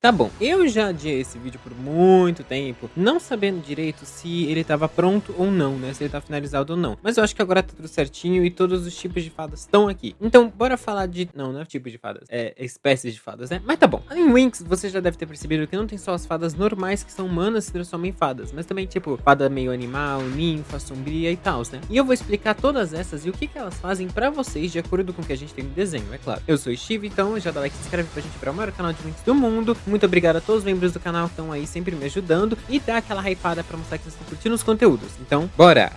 Tá bom, eu já adiei esse vídeo por muito tempo, não sabendo direito se ele estava pronto ou não, né? Se ele tá finalizado ou não. Mas eu acho que agora tá tudo certinho e todos os tipos de fadas estão aqui. Então, bora falar de. Não é tipo de fadas, é espécies de fadas, né? Mas tá bom. Em Winx, você já deve ter percebido que não tem só as fadas normais que são humanas e se transformam em fadas, mas também, tipo, fada meio animal, ninfa, sombria e tal, né? E eu vou explicar todas essas e o que elas fazem pra vocês de acordo com o que a gente tem no desenho, é claro. Eu sou o Steve, então já dá like, se inscreve pra gente para o maior canal de Winx do mundo. Muito obrigado a todos os membros do canal que estão aí sempre me ajudando e dá aquela hypada pra mostrar que vocês estão curtindo os conteúdos. Então, bora!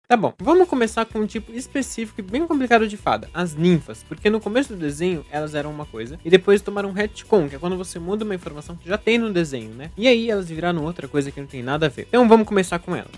Tá bom, vamos começar com um tipo específico e bem complicado de fada, as ninfas, porque no começo do desenho elas eram uma coisa e depois tomaram um retcon, que é quando você muda uma informação que já tem no desenho, né? E aí elas viraram outra coisa que não tem nada a ver. Então vamos começar com elas.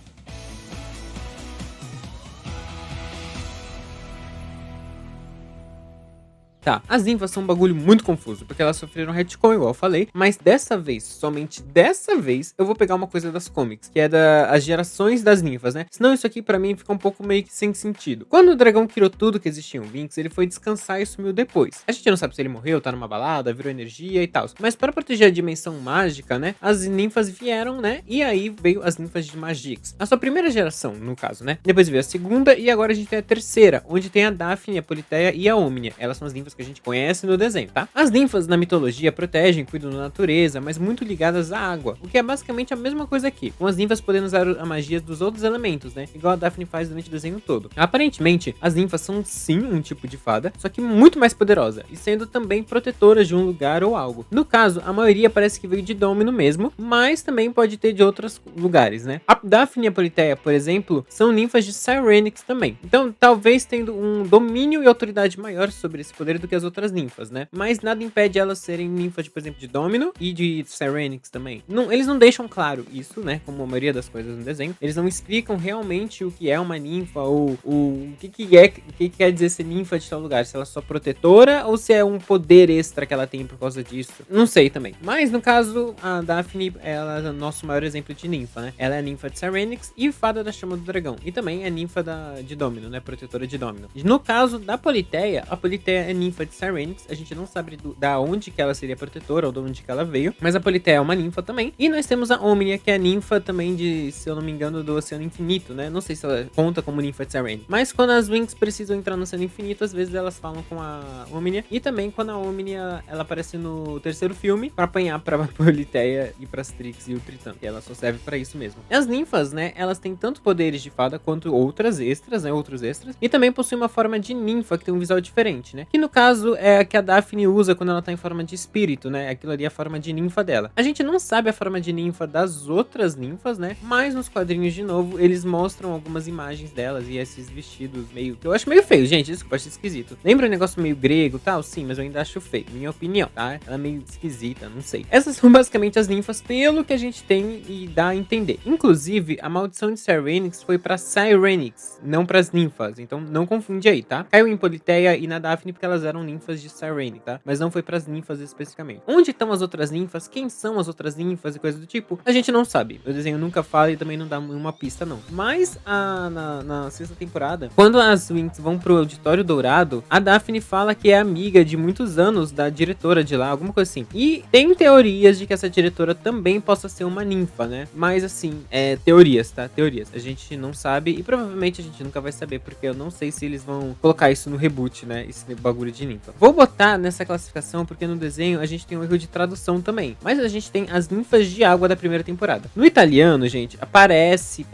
Tá, as ninfas são um bagulho muito confuso, porque elas sofreram retcon, igual eu falei, mas dessa vez, somente dessa vez, eu vou pegar uma coisa das comics, que é as gerações das ninfas, né? Senão isso aqui pra mim fica um pouco meio que sem sentido. Quando o dragão criou tudo que existia em Winx, ele foi descansar e sumiu depois. A gente não sabe se ele morreu, tá numa balada, virou energia e tal, mas para proteger a dimensão mágica, né, as ninfas vieram, né, e aí veio as ninfas de Magix. A sua primeira geração, no caso, né? Depois veio a segunda e agora a gente tem a terceira, onde tem a Daphne, a Politeia e a Omnia. Elas são as ninfas que a gente conhece no desenho, tá? As ninfas na mitologia protegem, cuidam da natureza, mas muito ligadas à água, o que é basicamente a mesma coisa aqui, com as ninfas podendo usar a magia dos outros elementos, né? Igual a Daphne faz durante o desenho todo. Aparentemente, as ninfas são sim um tipo de fada, só que muito mais poderosa, e sendo também protetoras de um lugar ou algo. No caso, a maioria parece que veio de Domino mesmo, mas também pode ter de outros lugares, né? A Daphne e a Politeia, por exemplo, são ninfas de Cyrenix também. Então, talvez tendo um domínio e autoridade maior sobre esse poder do que as outras ninfas, né? Mas nada impede elas serem ninfas, por exemplo, de Domino e de Cyrenix também. Não, eles não deixam claro isso, né? Como a maioria das coisas no desenho. Eles não explicam realmente o que é uma ninfa ou o que quer dizer ser ninfa de tal lugar. Se ela é só protetora ou se é um poder extra que ela tem por causa disso. Não sei também. Mas no caso, a Daphne, ela é o nosso maior exemplo de ninfa, né? Ela é a ninfa de Cyrenix e fada da chama do dragão. E também é ninfa de Domino, né? Protetora de Domino. No caso da Politeia, a Politeia é ninfa de Cyrenix. A gente não sabe da onde que ela seria protetora ou de onde que ela veio, mas a Politeia é uma ninfa também. E nós temos a Omnia, que é a ninfa também de, se eu não me engano, do Oceano Infinito, né? Não sei se ela conta como ninfa de Cyrenix. Mas quando as Winx precisam entrar no Oceano Infinito, às vezes elas falam com a Omnia. E também quando a Omnia, ela aparece no terceiro filme pra apanhar pra Politeia e pras Trix e o Tritão, que ela só serve pra isso mesmo. E as ninfas, né? Elas têm tanto poderes de fada quanto outras extras, né? Outros extras. E também possuem uma forma de ninfa que tem um visual diferente, né? Que no caso é a que a Daphne usa quando ela tá em forma de espírito, né? Aquilo ali é a forma de ninfa dela. A gente não sabe a forma de ninfa das outras ninfas, né? Mas nos quadrinhos, de novo, eles mostram algumas imagens delas e esses vestidos meio... que eu acho meio feio, gente. Desculpa, acho esquisito. Lembra um negócio meio grego e tal? Sim, mas eu ainda acho feio. Minha opinião, tá? Ela é meio esquisita, não sei. Essas são basicamente as ninfas pelo que a gente tem e dá a entender. Inclusive, a maldição de Cyrenix foi pra Cyrenix, não pras ninfas. Então não confunde aí, tá? Caiu em Politeia e na Daphne porque elas eram ninfas de Cyrenix, tá? Mas não foi pras ninfas especificamente. Onde estão as outras ninfas? Quem são as outras ninfas e coisa do tipo? A gente não sabe. O desenho nunca fala e também não dá uma pista, não. Mas na sexta temporada, quando as Winx vão pro Auditório Dourado, a Daphne fala que é amiga de muitos anos da diretora de lá, alguma coisa assim. E tem teorias de que essa diretora também possa ser uma ninfa, né? Mas assim, teorias, tá? Teorias. A gente não sabe e provavelmente a gente nunca vai saber, porque eu não sei se eles vão colocar isso no reboot, né? Esse bagulho de ninfa. Vou botar nessa classificação porque no desenho a gente tem um erro de tradução também. Mas a gente tem as ninfas de água da primeira temporada. No italiano, gente, parece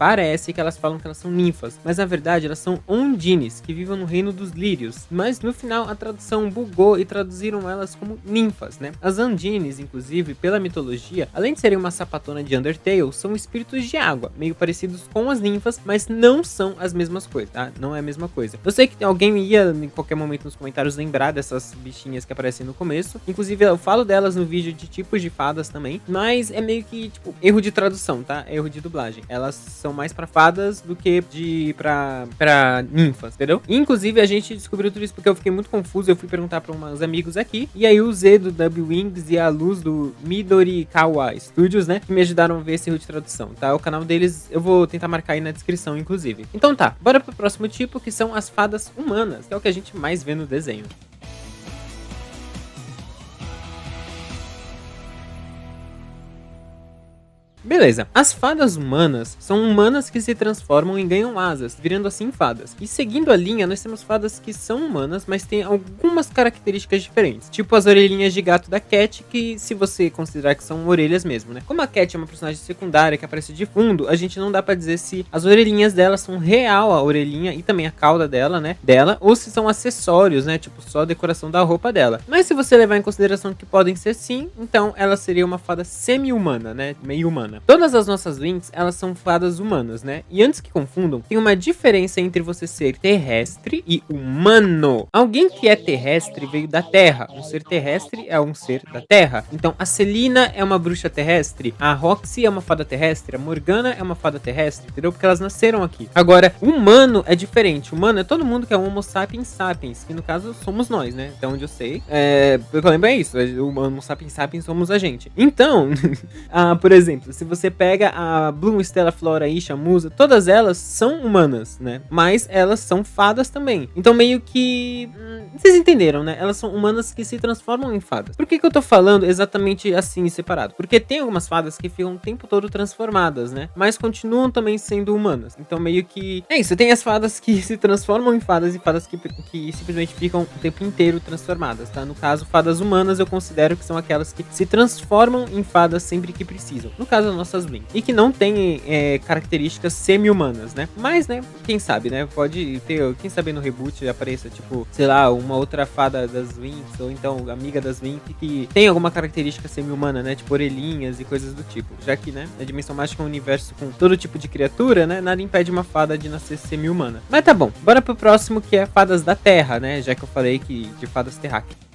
que elas falam que elas são ninfas, mas na verdade elas são ondines, que vivem no reino dos lírios. Mas no final a tradução bugou e traduziram elas como ninfas, né? As ondines, inclusive, pela mitologia, além de serem uma sapatona de Undertale, são espíritos de água, meio parecidos com as ninfas, mas não são as mesmas coisas, tá? Não é a mesma coisa. Eu sei que alguém ia em qualquer momento nos comentários lembrar dessas bichinhas que aparecem no começo. Inclusive eu falo delas no vídeo de tipos de fadas também, mas é meio que, tipo, erro de tradução, tá? Erro de dublagem. Elas são mais pra fadas do que pra ninfas, entendeu? E, inclusive a gente descobriu tudo isso porque eu fiquei muito confuso. Eu fui perguntar pra uns amigos aqui, e aí o Z do W-Wings e a Luz do Midorikawa Studios, né, que me ajudaram a ver esse erro de tradução, tá? O canal deles eu vou tentar marcar aí na descrição, inclusive. Então tá, bora pro próximo tipo, que são as fadas humanas, que é o que a gente mais vê no desenho. Beleza, as fadas humanas são humanas que se transformam e ganham asas, virando assim fadas. E seguindo a linha, nós temos fadas que são humanas, mas têm algumas características diferentes. Tipo as orelhinhas de gato da Cat, que se você considerar que são orelhas mesmo, né? Como a Cat é uma personagem secundária que aparece de fundo, a gente não dá pra dizer se as orelhinhas dela são real, a orelhinha e também a cauda dela, né? Ou se são acessórios, né? Tipo, só a decoração da roupa dela. Mas se você levar em consideração que podem ser sim, então ela seria uma fada semi-humana, né? Meio humana. Todas as nossas Winx, elas são fadas humanas, né? E antes que confundam, tem uma diferença entre você ser terrestre e humano. Alguém que é terrestre veio da Terra. Um ser terrestre é um ser da Terra. Então, a Celina é uma bruxa terrestre, a Roxy é uma fada terrestre, a Morgana é uma fada terrestre, entendeu? Porque elas nasceram aqui. Agora, humano é diferente. Humano é todo mundo que é um Homo sapiens sapiens, que no caso somos nós, né? Até onde eu sei. Pelo que eu lembro é isso. O Homo sapiens sapiens somos a gente. Então, por exemplo, se você pega a Bloom, Stella, Flora, Isha, Musa, todas elas são humanas, né? Mas elas são fadas também. Então meio que... vocês entenderam, né? Elas são humanas que se transformam em fadas. Por que eu tô falando exatamente assim, separado? Porque tem algumas fadas que ficam o tempo todo transformadas, né? Mas continuam também sendo humanas. Então meio que... é isso, tem as fadas que se transformam em fadas e fadas que simplesmente ficam o tempo inteiro transformadas, tá? No caso, fadas humanas eu considero que são aquelas que se transformam em fadas sempre que precisam. No caso, as nossas Blink. E que não tem características semi-humanas, né? Mas, né, quem sabe, né? Pode ter, quem sabe no reboot apareça, tipo, sei lá, uma outra fada das Winx, ou então amiga das Winx, que tem alguma característica semi-humana, né? Tipo orelhinhas e coisas do tipo. Já que, né, a Dimensão Mágica é um universo com todo tipo de criatura, né? Nada impede uma fada de nascer semi-humana. Mas tá bom, bora pro próximo, que é fadas da Terra, né? Já que eu falei que de fadas terráqueas.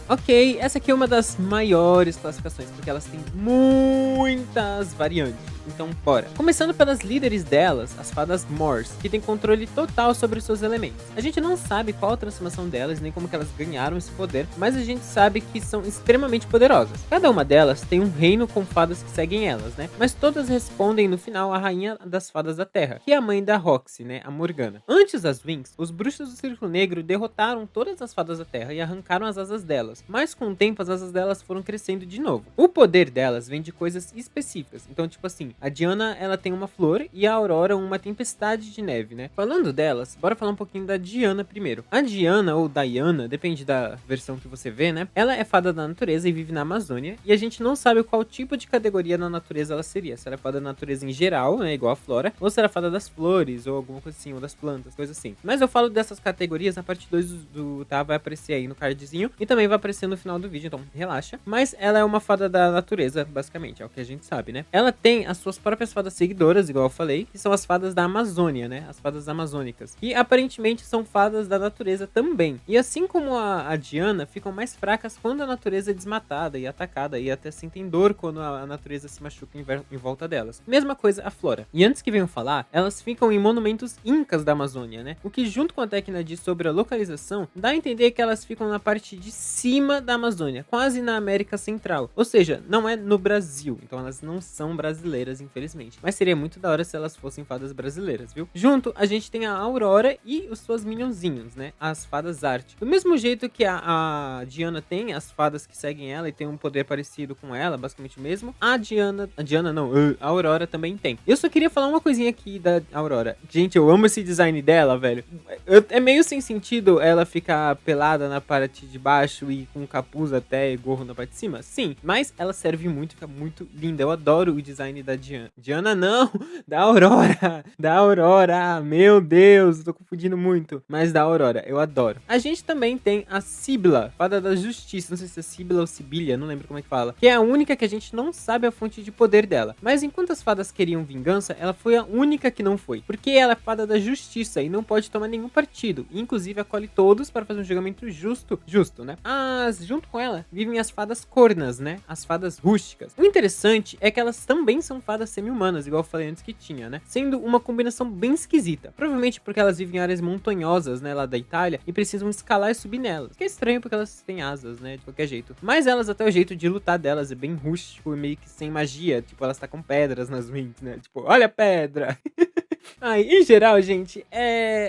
Ok, essa aqui é uma das maiores classificações, porque elas têm muitas variantes. Então, bora. Começando pelas líderes delas, as fadas Morse, que tem controle total sobre os seus elementos. A gente não sabe qual a transformação delas, nem como que elas ganharam esse poder, mas a gente sabe que são extremamente poderosas. Cada uma delas tem um reino com fadas que seguem elas, né? Mas todas respondem no final à rainha das fadas da Terra, que é a mãe da Roxy, né? A Morgana. Antes das Winx, os bruxos do Círculo Negro derrotaram todas as fadas da Terra e arrancaram as asas delas. Mas com o tempo, as asas delas foram crescendo de novo. O poder delas vem de coisas específicas. Então, tipo assim, a Diana, ela tem uma flor e a Aurora uma tempestade de neve, né? Falando delas, bora falar um pouquinho da Diana primeiro. A Diana, ou Diana, depende da versão que você vê, né? Ela é fada da natureza e vive na Amazônia. E a gente não sabe qual tipo de categoria na natureza ela seria. Se ela é fada da natureza em geral, né? Igual a Flora. Ou se ela é fada das flores, ou alguma coisa assim, ou das plantas, coisa assim. Mas eu falo dessas categorias na parte 2 tá? Vai aparecer aí no cardzinho. E também vai aparecer no final do vídeo, então relaxa. Mas ela é uma fada da natureza, basicamente, é o que a gente sabe, né? Ela tem as suas próprias fadas seguidoras, igual eu falei, que são as fadas da Amazônia, né? As fadas amazônicas, que aparentemente são fadas da natureza também. E assim como a Diana, ficam mais fracas quando a natureza é desmatada e atacada, e até sentem dor quando a natureza se machuca em volta delas. Mesma coisa a Flora. E antes que venham falar, elas ficam em monumentos incas da Amazônia, né? O que junto com a técnica diz sobre a localização, dá a entender que elas ficam na parte de cima da Amazônia, quase na América Central. Ou seja, não é no Brasil, então elas não são brasileiras, infelizmente. Mas seria muito da hora se elas fossem fadas brasileiras, viu? Junto, a gente tem a Aurora e os seus minionzinhos, né? As fadas arte. Do mesmo jeito que a Diana tem, as fadas que seguem ela e tem um poder parecido com ela, basicamente o mesmo. A Aurora também tem. Eu só queria falar uma coisinha aqui da Aurora. Gente, eu amo esse design dela, velho. É meio sem sentido ela ficar pelada na parte de baixo e com capuz até e gorro na parte de cima? Sim, mas ela serve muito, fica muito linda. Eu adoro o design da Diana. Diana não, da Aurora. Da Aurora, meu Deus, tô confundindo muito. Mas da Aurora, eu adoro. A gente também tem a Sibila, fada da justiça. Não sei se é Sibila ou Sibilia, não lembro como é que fala. Que é a única que a gente não sabe a fonte de poder dela. Mas enquanto as fadas queriam vingança, ela foi a única que não foi. Porque ela é fada da justiça e não pode tomar nenhum partido. Inclusive acolhe todos para fazer um julgamento justo, né? Junto com ela, vivem as fadas cornas, né? As fadas rústicas. O interessante é que elas também são fadas semi-humanas, igual eu falei antes que tinha, né? Sendo uma combinação bem esquisita. Provavelmente porque elas vivem em áreas montanhosas, né? Lá da Itália, e precisam escalar e subir nelas. Que é estranho porque elas têm asas, né? De qualquer jeito. Mas elas, até o jeito de lutar delas é bem rústico e meio que sem magia. Tipo, elas tacam pedras nas wings, né? Tipo, olha a pedra! Ai, em geral, gente,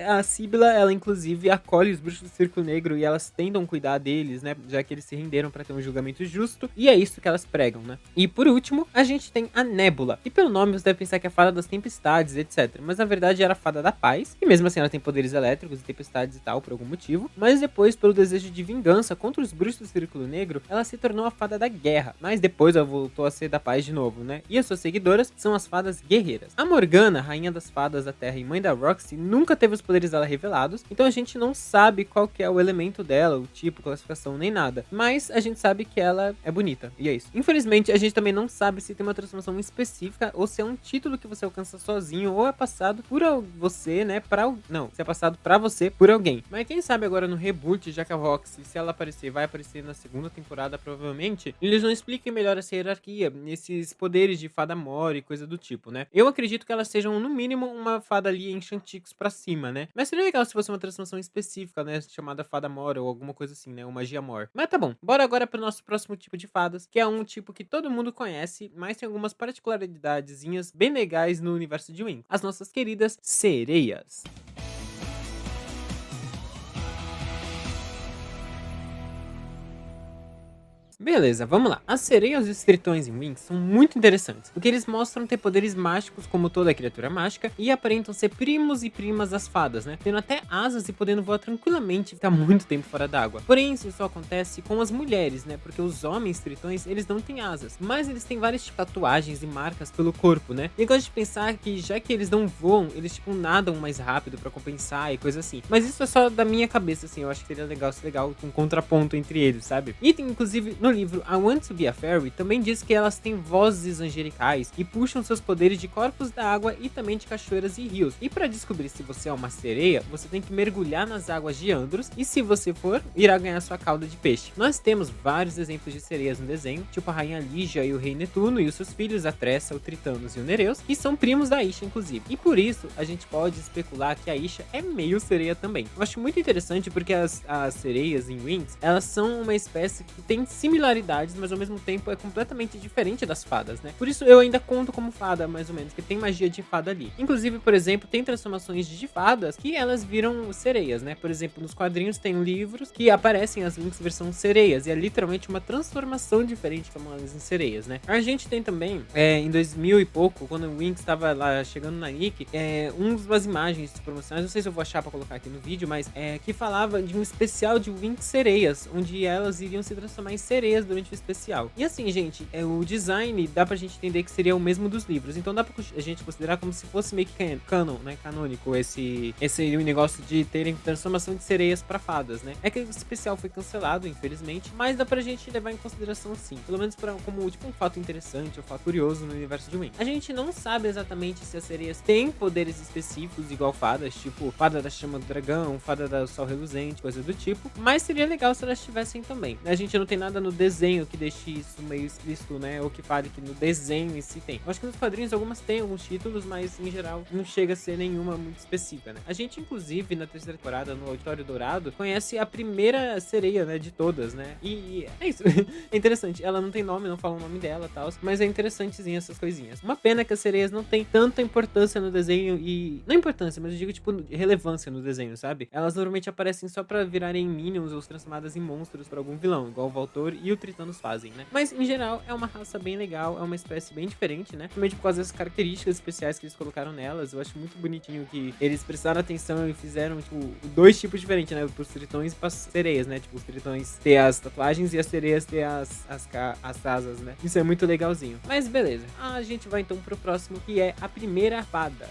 a Síbila, ela inclusive acolhe os bruxos do Círculo Negro e elas tentam cuidar deles, né? Já que eles se renderam pra ter um julgamento justo. E é isso que elas pregam, né? E por último, a gente tem a Nébula. E pelo nome você deve pensar que é a fada das tempestades, etc. Mas na verdade era a fada da paz. E mesmo assim ela tem poderes elétricos e tempestades e tal, por algum motivo. Mas depois, pelo desejo de vingança contra os bruxos do Círculo Negro, ela se tornou a fada da guerra. Mas depois ela voltou a ser da paz de novo, né? E as suas seguidoras são as fadas guerreiras. A Morgana, rainha das fadas da Terra e mãe da Roxy, nunca teve os poderes dela revelados, então a gente não sabe qual que é o elemento dela, o tipo, classificação, nem nada. Mas a gente sabe que ela é bonita, e é isso. Infelizmente, a gente também não sabe se tem uma transformação específica, ou se é um título que você alcança sozinho, ou é passado por você, né, não, se é passado pra você por alguém. Mas quem sabe agora no reboot, já que a Roxy, se ela aparecer, vai aparecer na segunda temporada, provavelmente, eles não expliquem melhor essa hierarquia, esses poderes de fada mori e coisa do tipo, né? Eu acredito que elas sejam, no mínimo, uma fada ali em Shanticos pra cima, né? Mas seria legal se fosse uma transformação específica, né? Chamada fada mor ou alguma coisa assim, né? Uma magia mor. Mas tá bom, bora agora pro nosso próximo tipo de fadas, que é um tipo que todo mundo conhece, mas tem algumas particularidadezinhas bem legais no universo de Winx. As nossas queridas sereias. Beleza, vamos lá. As sereias e os tritões em Winx são muito interessantes, porque eles mostram ter poderes mágicos como toda criatura mágica e aparentam ser primos e primas das fadas, né? Tendo até asas e podendo voar tranquilamente e ficar muito tempo fora d'água. Porém, isso só acontece com as mulheres, né? Porque os homens tritões, eles não têm asas, mas eles têm várias tatuagens e marcas pelo corpo, né? E eu gosto de pensar que já que eles não voam, eles tipo nadam mais rápido pra compensar e coisa assim. Mas isso é só da minha cabeça, assim, eu acho que seria legal um contraponto entre eles, sabe? E tem inclusive no livro I Want to Be a Fairy também diz que elas têm vozes angelicais e puxam seus poderes de corpos da água e também de cachoeiras e rios. E para descobrir se você é uma sereia, você tem que mergulhar nas águas de Andros e se você for, irá ganhar sua cauda de peixe. Nós temos vários exemplos de sereias no desenho, tipo a rainha Lígia e o rei Netuno e os seus filhos, a Tressa, o Tritanos e o Nereus, que são primos da Isha inclusive. E por isso, a gente pode especular que a Isha é meio sereia também. Eu acho muito interessante porque as sereias em Winx, elas são uma espécie que tem similaridades, mas ao mesmo tempo é completamente diferente das fadas, né? Por isso eu ainda conto como fada, mais ou menos, que tem magia de fada ali. Inclusive, por exemplo, tem transformações de fadas que elas viram sereias, né? Por exemplo, nos quadrinhos tem livros que aparecem as Winx versão sereias, e é literalmente uma transformação diferente que elas em sereias, né? A gente tem também, em 2000 e pouco, quando o Winx estava lá chegando na Nick, umas imagens promocionais, não sei se eu vou achar pra colocar aqui no vídeo, mas que falava de um especial de Winx sereias, onde elas iriam se transformar em sereias durante o especial. E assim, gente, o design dá pra gente entender que seria o mesmo dos livros, então dá pra a gente considerar como se fosse meio que canon, né, canônico, esse negócio de terem transformação de sereias pra fadas, né. É que o especial foi cancelado, infelizmente, mas dá pra gente levar em consideração sim, pelo menos como tipo um fato interessante, um fato curioso no universo de Winx. A gente não sabe exatamente se as sereias têm poderes específicos igual fadas, tipo fada da chama do dragão, fada do sol reluzente, coisa do tipo, mas seria legal se elas tivessem também. A gente não tem nada no desenho que deixe isso meio explícito, né, ou que fale que no desenho em si tem. Eu acho que nos quadrinhos algumas têm alguns títulos, mas em geral não chega a ser nenhuma muito específica, né. A gente inclusive na terceira temporada, no Auditório Dourado, conhece a primeira sereia, né, de todas, né, e é isso. É interessante, ela não tem nome, não fala o nome dela e tal, mas é interessantezinho essas coisinhas. Uma pena que as sereias não tem tanta importância no desenho e... não importância, mas eu digo tipo relevância no desenho, sabe? Elas normalmente aparecem só pra virarem minions ou transformadas em monstros pra algum vilão, igual o Valtor e o Tritanos fazem, né? Mas em geral é uma raça bem legal, é uma espécie bem diferente, né? Principalmente por causa das características especiais que eles colocaram nelas. Eu acho muito bonitinho que eles prestaram atenção e fizeram, tipo, dois tipos diferentes, né? Pros tritões e pras sereias, né? Tipo, os tritões ter as tatuagens e as sereias ter as asas, né? Isso é muito legalzinho. Mas beleza, a gente vai então pro próximo, que é a primeira fada.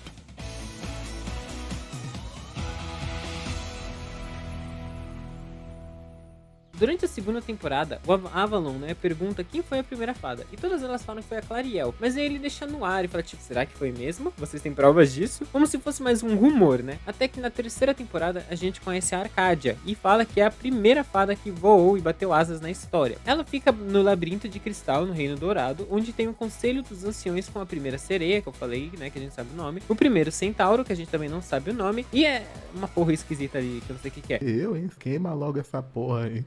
Durante a segunda temporada, o Avalon, né, pergunta quem foi a primeira fada, e todas elas falam que foi a Clariel, mas aí ele deixa no ar e fala, tipo, será que foi mesmo? Vocês têm provas disso? Como se fosse mais um rumor, né? Até que na terceira temporada a gente conhece a Arcádia, e fala que é a primeira fada que voou e bateu asas na história. Ela fica no labirinto de cristal no Reino Dourado, onde tem o Conselho dos Anciões com a primeira sereia, que eu falei, né, que a gente sabe o nome, o primeiro centauro, que a gente também não sabe o nome, e é uma porra esquisita ali, que eu não sei o que é. Eu, hein? Queima logo essa porra aí.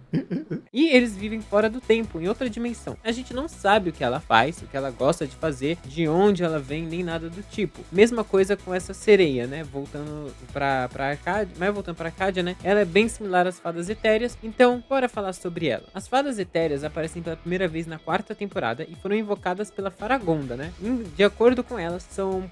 E eles vivem fora do tempo, em outra dimensão. A gente não sabe o que ela faz, o que ela gosta de fazer, de onde ela vem, nem nada do tipo. Mesma coisa com essa sereia, né? Voltando pra Arcádia, mas voltando pra Arcádia, né? Ela é bem similar às fadas etéreas, então bora falar sobre ela. As fadas etéreas aparecem pela primeira vez na 4ª temporada e foram invocadas pela Faragonda, né? De acordo com elas, são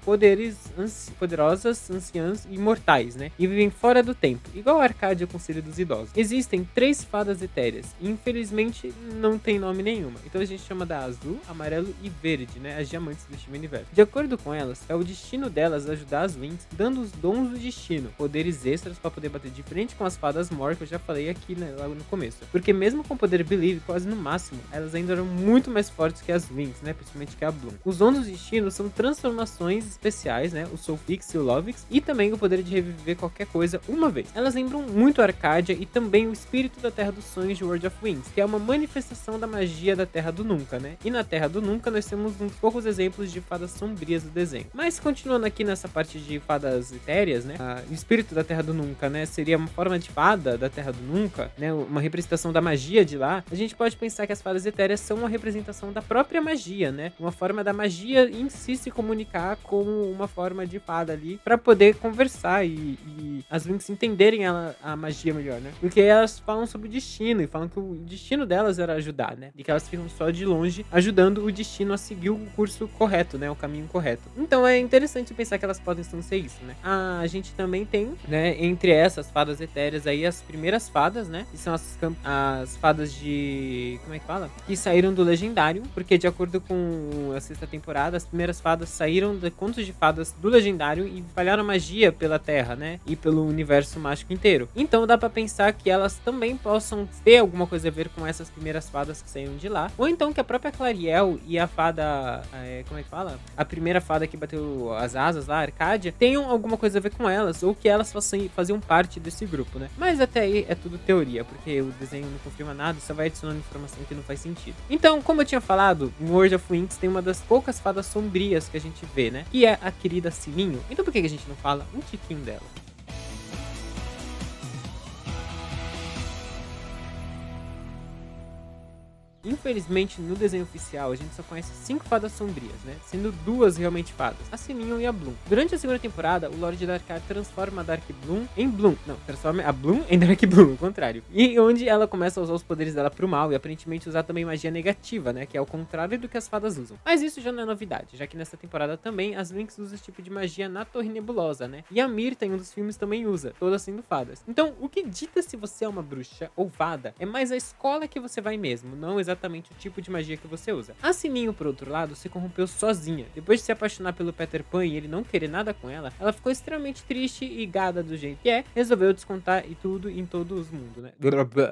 poderosas, anciãs e imortais, né? E vivem fora do tempo, igual a Arcádia, o Conselho dos Idosos. Existem 3 fadas etéreas e infelizmente não tem nome nenhuma. Então a gente chama da azul, amarelo e verde, né? As diamantes do Steven Universo. De acordo com elas, é o destino delas ajudar as Winx, dando os dons do destino, poderes extras pra poder bater de frente com as fadas Mor, que eu já falei aqui, né, logo no começo. Porque mesmo com o poder Believe quase no máximo, elas ainda eram muito mais fortes que as Winx, né? Principalmente que a Bloom. Os dons do destino são transformações especiais, né? O Soulfix e o Lovix, e também o poder de reviver qualquer coisa uma vez. Elas lembram muito a Arcádia e também o espírito da Terra dos Sonhos de World of Winx, que é uma manifestação da magia da Terra do Nunca, né? E na Terra do Nunca nós temos uns poucos exemplos de fadas sombrias do desenho. Mas continuando aqui nessa parte de fadas etéreas, né? O espírito da Terra do Nunca, né? Seria uma forma de fada da Terra do Nunca, né? Uma representação da magia de lá. A gente pode pensar que as fadas etéreas são uma representação da própria magia, né? Uma forma da magia em si se comunicar com uma forma de fada ali pra poder conversar e as Winx entenderem a magia melhor, né? Porque elas falam sobre o destino e falam que o destino delas era ajudar, né? E que elas ficam só de longe ajudando o destino a seguir o curso correto, né? O caminho correto. Então é interessante pensar que elas podem ser isso, né? A gente também tem, né? Entre essas fadas etéreas aí, as primeiras fadas, né? Que são as fadas de... Como é que fala? Que saíram do Legendário, porque de acordo com a 6ª temporada, as primeiras fadas saíram de contos de fadas do Legendário e espalharam magia pela Terra, né? E pelo universo mágico inteiro. Então dá pra pensar que elas também possam ter alguma coisa a ver com essas primeiras fadas que saíram de lá. Ou então que a própria Clariel e a fada... como é que fala? A primeira fada que bateu as asas lá, a Arcádia, tenham alguma coisa a ver com elas, ou que elas faziam parte desse grupo, né? Mas até aí é tudo teoria, porque o desenho não confirma nada, só vai adicionando informação que não faz sentido. Então, como eu tinha falado, em World of Winx tem uma das poucas fadas sombrias que a gente vê, né? Que é a querida Sininho. Então por que a gente não fala um tiquinho dela? Infelizmente, no desenho oficial, a gente só conhece 5 fadas sombrias, né? Sendo 2 realmente fadas, a Sininho e a Bloom. Durante a 2ª temporada, o Lorde Darkar transforma a Dark Bloom em Bloom. Não, transforma a Bloom em Dark Bloom, o contrário. E onde ela começa a usar os poderes dela pro mal e aparentemente usar também magia negativa, né? Que é o contrário do que as fadas usam. Mas isso já não é novidade, já que nessa temporada também as Winx usam esse tipo de magia na Torre Nebulosa, né? E a Mirta em um dos filmes também usa, todas sendo fadas. Então, o que dita se você é uma bruxa ou fada é mais a escola que você vai mesmo, não exatamente o tipo de magia que você usa. A Sininho, por outro lado, se corrompeu sozinha. Depois de se apaixonar pelo Peter Pan e ele não querer nada com ela, ela ficou extremamente triste e gada do jeito que é, resolveu descontar e tudo em todos os mundos, né?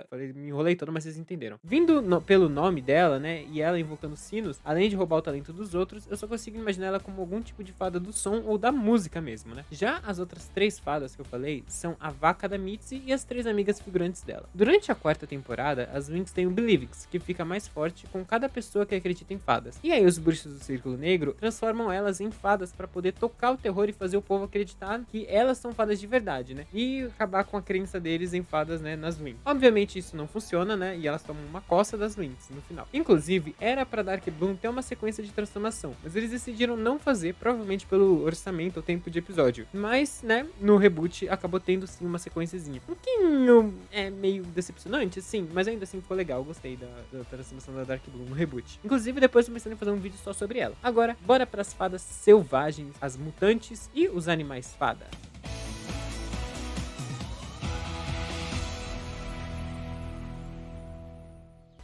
Falei, me enrolei todo, mas vocês entenderam. Vindo pelo nome dela, né, e ela invocando sinos, além de roubar o talento dos outros, eu só consigo imaginar ela como algum tipo de fada do som ou da música mesmo, né? Já as outras 3 fadas que eu falei são a vaca da Mitzi e as 3 amigas figurantes dela. Durante a 4ª temporada, as Winx têm o Believix, que fica mais forte com cada pessoa que acredita em fadas. E aí os bruxos do Círculo Negro transformam elas em fadas para poder tocar o terror e fazer o povo acreditar que elas são fadas de verdade, né? E acabar com a crença deles em fadas, né, nas Winx. Obviamente isso não funciona, né? E elas tomam uma coça das Winx no final. Inclusive, era para Dark Bloom ter uma sequência de transformação, mas eles decidiram não fazer, provavelmente pelo orçamento ou tempo de episódio. Mas, né, no reboot acabou tendo sim uma sequenciazinha. Um pouquinho meio decepcionante, sim, mas ainda assim ficou legal. Eu gostei da transformação da Dark Bloom no reboot. Inclusive, depois eu pensei em fazer um vídeo só sobre ela. Agora, bora para as fadas selvagens, as mutantes e os animais fada.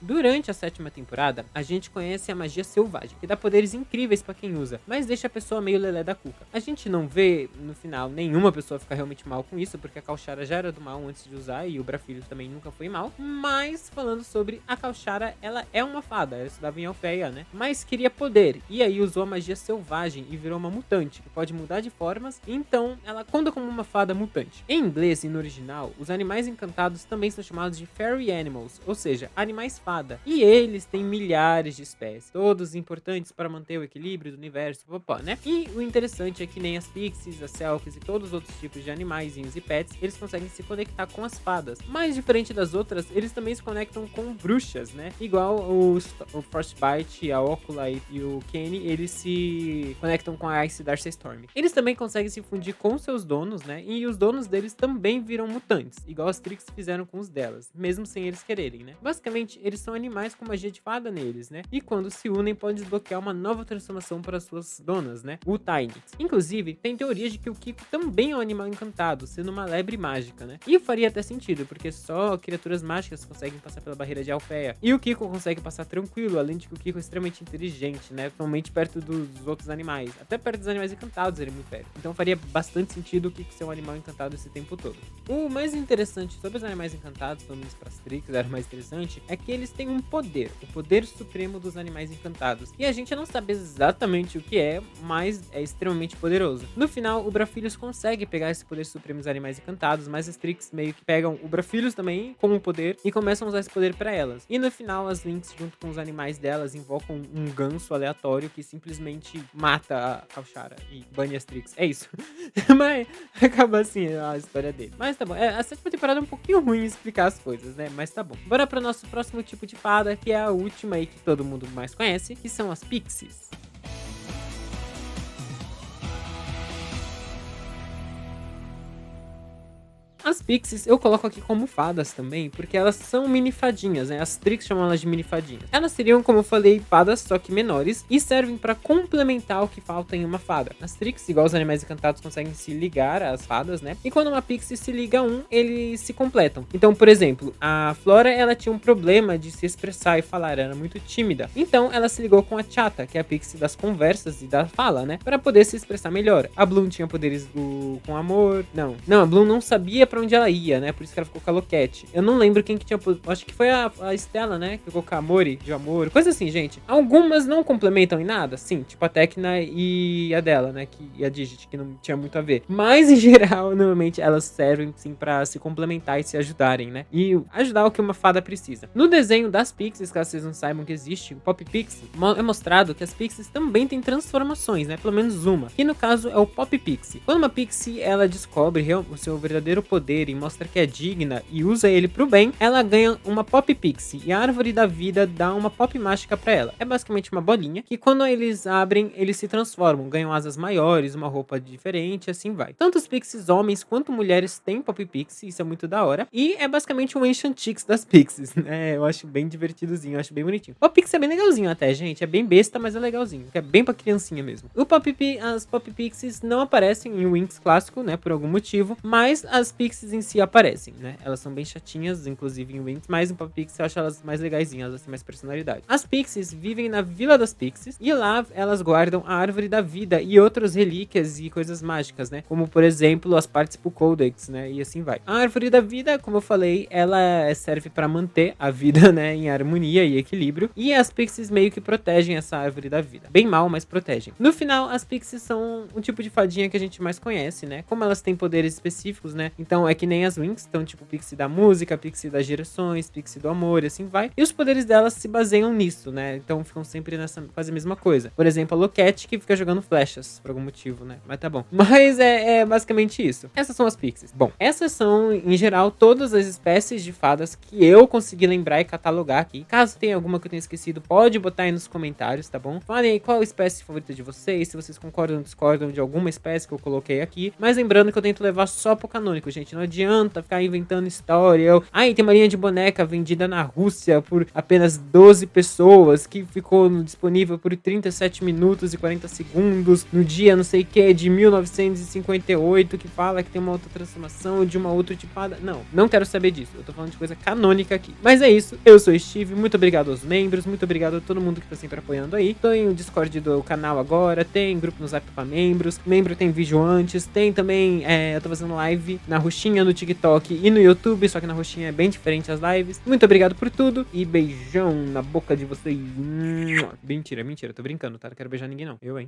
Durante a 7ª temporada, a gente conhece a magia selvagem, que dá poderes incríveis pra quem usa, mas deixa a pessoa meio lelé da cuca. A gente não vê, no final, nenhuma pessoa ficar realmente mal com isso, porque a Kalshara já era do mal antes de usar, e o Brafilho também nunca foi mal. Mas, falando sobre a Kalshara, ela é uma fada, ela estudava em Alfeia, né? Mas queria poder, e aí usou a magia selvagem e virou uma mutante, que pode mudar de formas, então ela conta como uma fada mutante. Em inglês e no original, os animais encantados também são chamados de Fairy Animals, ou seja, animais fadas fada. E eles têm milhares de espécies, todos importantes para manter o equilíbrio do universo, né? E o interessante é que nem as pixies, as selkies e todos os outros tipos de animaizinhos e pets, eles conseguem se conectar com as fadas. Mas diferente das outras, eles também se conectam com bruxas, né? Igual o Frostbite, a Ocula e o Kenny, eles se conectam com a Ice Darcy Storm. Eles também conseguem se fundir com seus donos, né? E os donos deles também viram mutantes, igual as Trix fizeram com os delas, mesmo sem eles quererem, né? Basicamente, eles são animais com magia de fada neles, né? E quando se unem, pode desbloquear uma nova transformação para suas donas, né? O Tynix. Inclusive, tem teorias de que o Kiko também é um animal encantado, sendo uma lebre mágica, né? E faria até sentido, porque só criaturas mágicas conseguem passar pela barreira de Alfeia. E o Kiko consegue passar tranquilo, além de que o Kiko é extremamente inteligente, né? Principalmente perto dos outros animais. Até perto dos animais encantados ele é muito perto. Então faria bastante sentido o Kiko ser um animal encantado esse tempo todo. O mais interessante sobre os animais encantados, pelo menos para as Trix, era o mais interessante, é que eles têm um poder, o poder supremo dos animais encantados. E a gente não sabe exatamente o que é, mas é extremamente poderoso. No final, o Brafilius consegue pegar esse poder supremo dos animais encantados, mas as Trix meio que pegam o Brafilius também como poder e começam a usar esse poder para elas. E no final, as Lynx, junto com os animais delas, invocam um ganso aleatório que simplesmente mata a Kalshara e bane as Trix. É isso. Mas acaba assim a história dele. Mas tá bom. A sétima temporada é um pouquinho ruim em explicar as coisas, né? Mas tá bom. Bora pro nosso próximo tipo de fada, que é a última aí que todo mundo mais conhece, que são as Pixies. As Pixies eu coloco aqui como fadas também, porque elas são mini fadinhas, né? As Trix chamam elas de mini fadinhas. Elas seriam, como eu falei, fadas, só que menores, e servem pra complementar o que falta em uma fada. As Trix, igual os animais encantados, conseguem se ligar às fadas, né? E quando uma Pixie se liga a um, eles se completam. Então, por exemplo, a Flora, ela tinha um problema de se expressar e falar, era muito tímida. Então, ela se ligou com a Chata, que é a Pixie das conversas e da fala, né? Pra poder se expressar melhor. A Bloom tinha poderes com amor. Não, a Bloom não sabia pra onde ela ia, né? Por isso que ela ficou com a Loquete. Eu não lembro quem que tinha... Acho que foi a Stella, né? Que ficou com a Amori, de amor. Coisa assim, gente. Algumas não complementam em nada. Sim, tipo a Tecna e a dela, né? E a Digit, que não tinha muito a ver. Mas, em geral, normalmente elas servem, sim, pra se complementar e se ajudarem, né? E ajudar o que uma fada precisa. No desenho das Pixies, caso vocês não saibam que existe, o Pop Pixie, é mostrado que as Pixies também têm transformações, né? Pelo menos uma. Que, no caso, é o Pop Pixie. Quando uma Pixie, ela descobre o seu verdadeiro poder e mostra que é digna e usa ele pro bem, ela ganha uma Pop Pixie e a árvore da vida dá uma Pop mágica pra ela. É basicamente uma bolinha que quando eles abrem, eles se transformam, ganham asas maiores, uma roupa diferente, assim vai. Tanto os Pixies homens quanto mulheres têm Pop Pixie, isso é muito da hora. E é basicamente um Ancient Chicks das Pixies, né? Eu acho bem divertidozinho, eu acho bem bonitinho. O Pop Pixie é bem legalzinho até, gente, é bem besta, mas é legalzinho, é bem pra criancinha mesmo. As Pop Pixies não aparecem em Winx clássico, né, por algum motivo, mas as Pixies em si aparecem, né? Elas são bem chatinhas, inclusive em Winx, mas em Pop Pixie eu acho elas mais legaisinhas, elas têm mais personalidade. As Pixies vivem na Vila das Pixies e lá elas guardam a Árvore da Vida e outras relíquias e coisas mágicas, né? Como, por exemplo, as Participle Codex, né? E assim vai. A Árvore da Vida, como eu falei, ela serve para manter a vida, né, em harmonia e equilíbrio, e as Pixies meio que protegem essa Árvore da Vida. Bem mal, mas protegem. No final, as Pixies são um tipo de fadinha que a gente mais conhece, né? Como elas têm poderes específicos, né? Então é que nem as Winx, então tipo Pixie da música, Pixie das gerações, Pixie do amor e assim vai. E os poderes delas se baseiam nisso, né? Então ficam sempre quase a mesma coisa. Por exemplo, a Loquete que fica jogando flechas por algum motivo, né? Mas tá bom. Mas é basicamente isso. Essas são as Pixies. Bom, essas são, em geral, todas as espécies de fadas que eu consegui lembrar e catalogar aqui. Caso tenha alguma que eu tenha esquecido, pode botar aí nos comentários, tá bom? Falem aí qual a espécie favorita de vocês, se vocês concordam ou discordam de alguma espécie que eu coloquei aqui. Mas lembrando que eu tento levar só pro canônico, gente. Não adianta ficar inventando história. Tem uma linha de boneca vendida na Rússia por apenas 12 pessoas que ficou disponível por 37 minutos e 40 segundos no dia não sei o que de 1958 que fala que tem uma outra transformação de uma outra tipada. Não quero saber disso. Eu tô falando de coisa canônica aqui. Mas é isso. Eu sou o Steve. Muito obrigado aos membros. Muito obrigado a todo mundo que tá sempre apoiando aí. Tem o Discord do canal agora. Tem grupo no Zap pra membros. Membro tem vídeo antes. Tem também, eu tô fazendo live na Roxinha, no TikTok e no YouTube. Só que na Roxinha é bem diferente as lives. Muito obrigado por tudo. E beijão na boca de vocês. Mentira, tô brincando, tá? Não quero beijar ninguém não. Eu, hein?